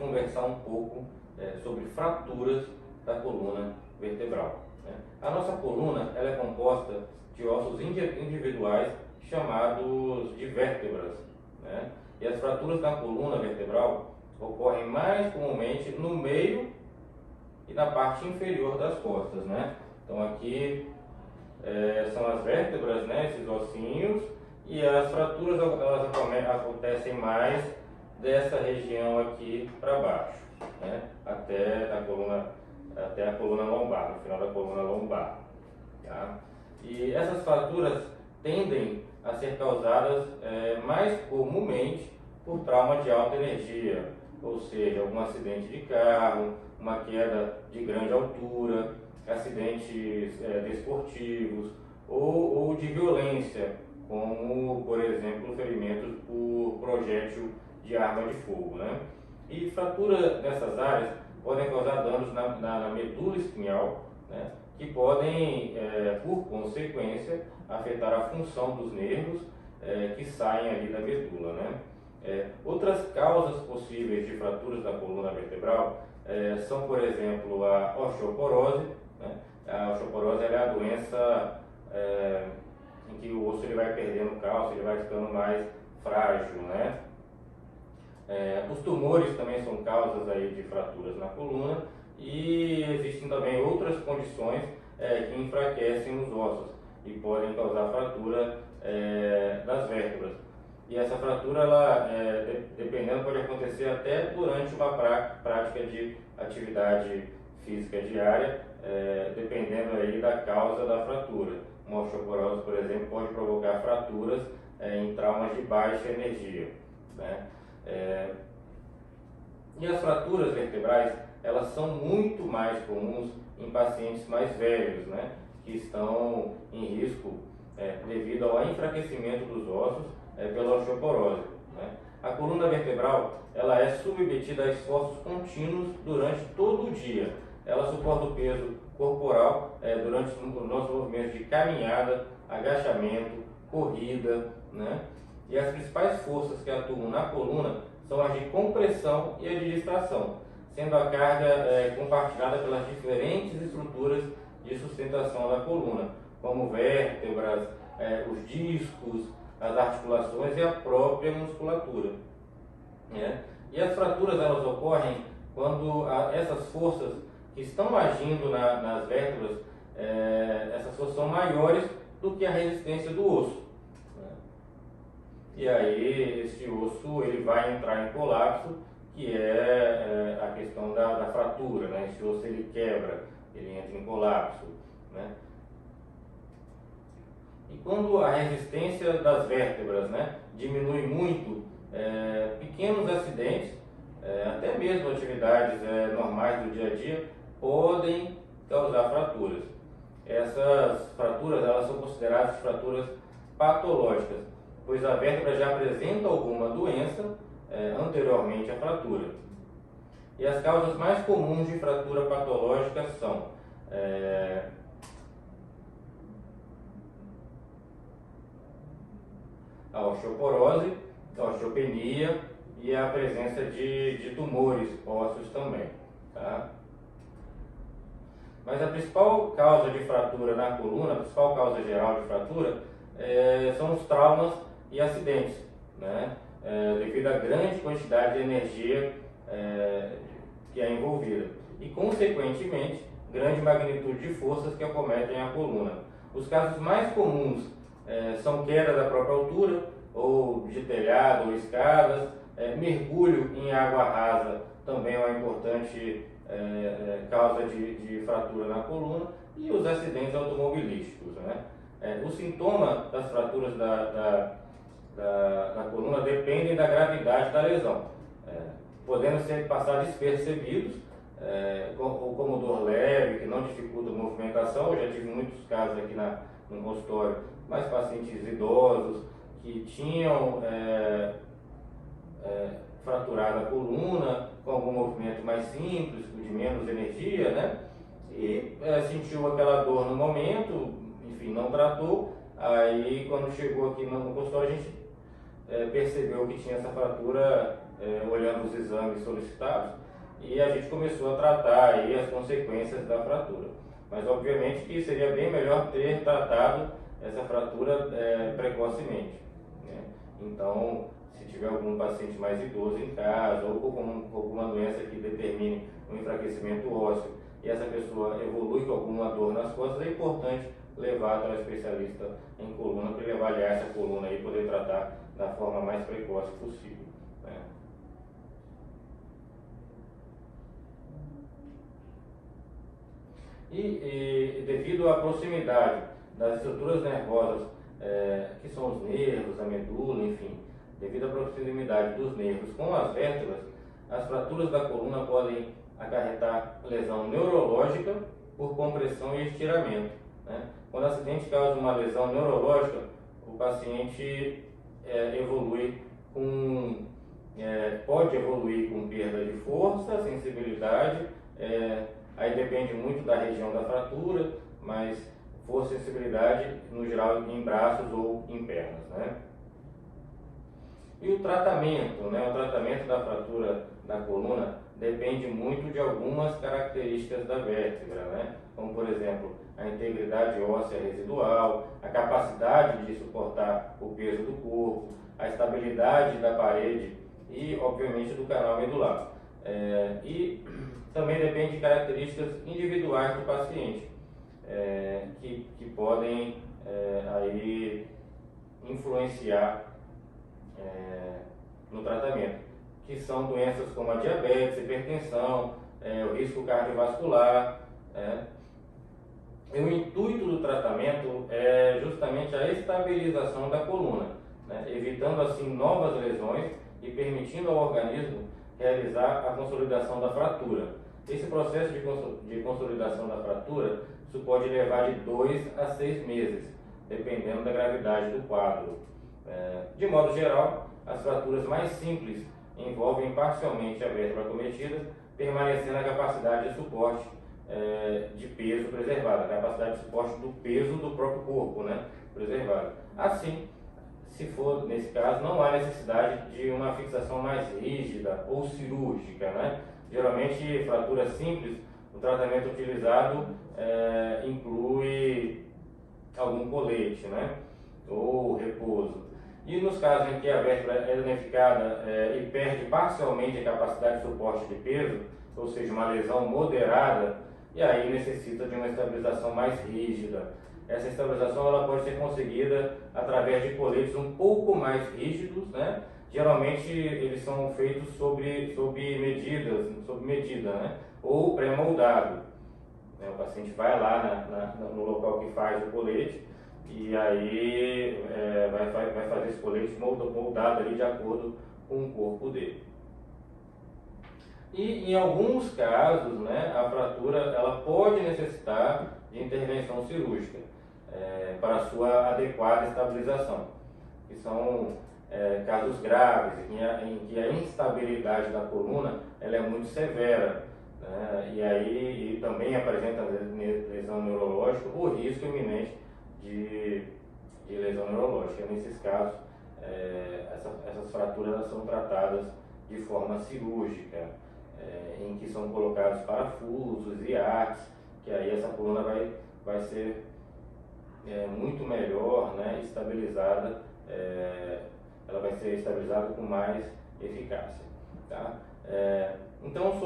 conversar um pouco sobre fraturas da coluna vertebral, né? A nossa coluna ela é composta de ossos individuais chamados de vértebras, né? E as fraturas da coluna vertebral ocorrem mais comumente no meio e na parte inferior das costas, né? Então aqui são as vértebras, né? Esses ossinhos, e as fraturas elas acontecem mais dessa região aqui para baixo, né? Até a coluna lombar, no final da coluna lombar, tá? E essas fraturas tendem a ser causadas mais comumente por trauma de alta energia, ou seja, algum acidente de carro, uma queda de grande altura, acidentes desportivos ou de violência, como, por exemplo, ferimentos por projétil de arma de fogo, né? E fratura nessas áreas podem causar danos na medula espinhal, né? Que podem, por consequência, afetar a função dos nervos que saem ali da medula, né? Outras causas possíveis de fraturas da coluna vertebral são, por exemplo, a osteoporose, né? A osteoporose é a doença em que o osso ele vai perdendo cálcio, ele vai ficando mais frágil, né? Os tumores também são causas aí de fraturas na coluna, e existem também outras condições que enfraquecem os ossos e podem causar fratura das vértebras. E essa fratura, ela, dependendo, pode acontecer até durante uma prática de atividade física diária, dependendo aí da causa da fratura. Uma osteoporose, por exemplo, pode provocar fraturas em traumas de baixa energia, né? E as fraturas vertebrais, elas são muito mais comuns em pacientes mais velhos, né? Que estão em risco devido ao enfraquecimento dos ossos pela osteoporose, né? A coluna vertebral, ela é submetida a esforços contínuos durante todo o dia. Ela suporta o peso corporal durante os nossos movimentos de caminhada, agachamento, corrida, né? E as principais forças que atuam na coluna são as de compressão e a de distração, sendo a carga compartilhada pelas diferentes estruturas de sustentação da coluna, como vértebras, os discos, as articulações e a própria musculatura, né? E as fraturas, elas ocorrem quando essas forças que estão agindo nas vértebras, essas forças são maiores do que a resistência do osso, né? E aí esse osso ele vai entrar em colapso, que é a questão da fratura, né? Esse osso ele quebra, ele entra em colapso, né? E quando a resistência das vértebras, né, diminui muito, pequenos acidentes, até mesmo atividades normais do dia a dia, podem causar fraturas. Essas fraturas, elas são consideradas fraturas patológicas, pois a vértebra já apresenta alguma doença anteriormente à fratura. E as causas mais comuns de fratura patológica são a osteoporose, a osteopenia e a presença de tumores ósseos também, tá? Mas a principal causa de fratura na coluna, a principal causa geral de fratura, são os traumas e acidentes, né? Devido à grande quantidade de energia que é envolvida e, consequentemente, grande magnitude de forças que acometem a coluna. Os casos mais comuns são queda da própria altura, ou de telhado ou escadas, mergulho em água rasa também é uma importante causa de fratura na coluna, e os acidentes automobilísticos, né? O sintoma das fraturas da coluna dependem da gravidade da lesão, podendo passar despercebidos, como dor leve, que não dificulta a movimentação. Eu já tive muitos casos aqui no consultório, mas pacientes idosos que tinham fraturado a coluna com algum movimento mais simples, de menos energia, né? E sentiu aquela dor no momento, enfim, não tratou. Aí quando chegou aqui no consultório, a gente percebeu que tinha essa fratura olhando os exames solicitados, e a gente começou a tratar aí as consequências da fratura. Mas obviamente que seria bem melhor ter tratado essa fratura precocemente, né? Então, se tiver algum paciente mais idoso em casa ou com alguma doença que determine um enfraquecimento ósseo e essa pessoa evolui com alguma dor nas costas, é importante levar para o especialista em coluna para ele avaliar essa coluna e poder tratar da forma mais precoce possível, né? E devido à proximidade das estruturas nervosas, que são os nervos, a medula, enfim, devido à proximidade dos nervos com as vértebras, as fraturas da coluna podem acarretar lesão neurológica por compressão e estiramento, né? Quando o acidente causa uma lesão neurológica, o paciente pode evoluir com perda de força, sensibilidade, aí depende muito da região da fratura, mas força e sensibilidade no geral em braços ou em pernas, né? E o tratamento, né? O tratamento da fratura da coluna depende muito de algumas características da vértebra, né? Como por exemplo, a integridade óssea residual, a capacidade de suportar o peso do corpo, a estabilidade da parede e, obviamente, do canal medular. E também depende de características individuais do paciente, que podem aí influenciar no tratamento, que são doenças como a diabetes, hipertensão, o risco cardiovascular. E o intuito do tratamento é justamente a estabilização da coluna, né? Evitando assim novas lesões e permitindo ao organismo realizar a consolidação da fratura. Esse processo de consolidação da fratura, isso pode levar de 2 a 6 meses, dependendo da gravidade do quadro. De modo geral, as fraturas mais simples envolvem parcialmente a vértebra acometida, permanecendo a capacidade de suporte de peso preservada, a capacidade de suporte do peso do próprio corpo, né, preservada. Assim, se for nesse caso, não há necessidade de uma fixação mais rígida ou cirúrgica, né? Geralmente, fratura simples, o tratamento utilizado inclui algum colete, né, ou repouso. E nos casos em que a vértebra é danificada e perde parcialmente a capacidade de suporte de peso, ou seja, uma lesão moderada, e aí necessita de uma estabilização mais rígida. Essa estabilização ela pode ser conseguida através de coletes um pouco mais rígidos, né? Geralmente eles são feitos sob medida, né? Ou pré-moldado. O paciente vai lá no local que faz o colete e aí vai fazer esse colete moldado ali de acordo com o corpo dele. E em alguns casos, né, a fratura ela pode necessitar de intervenção cirúrgica para sua adequada estabilização, que são casos graves em que a instabilidade da coluna ela é muito severa, né, e também apresenta lesão neurológica ou risco iminente de lesão neurológica. Nesses casos, essas fraturas elas são tratadas de forma cirúrgica, em que são colocados parafusos e artes, que aí essa coluna vai ser muito melhor, né, estabilizada, ela vai ser estabilizada com mais eficácia, tá? Então,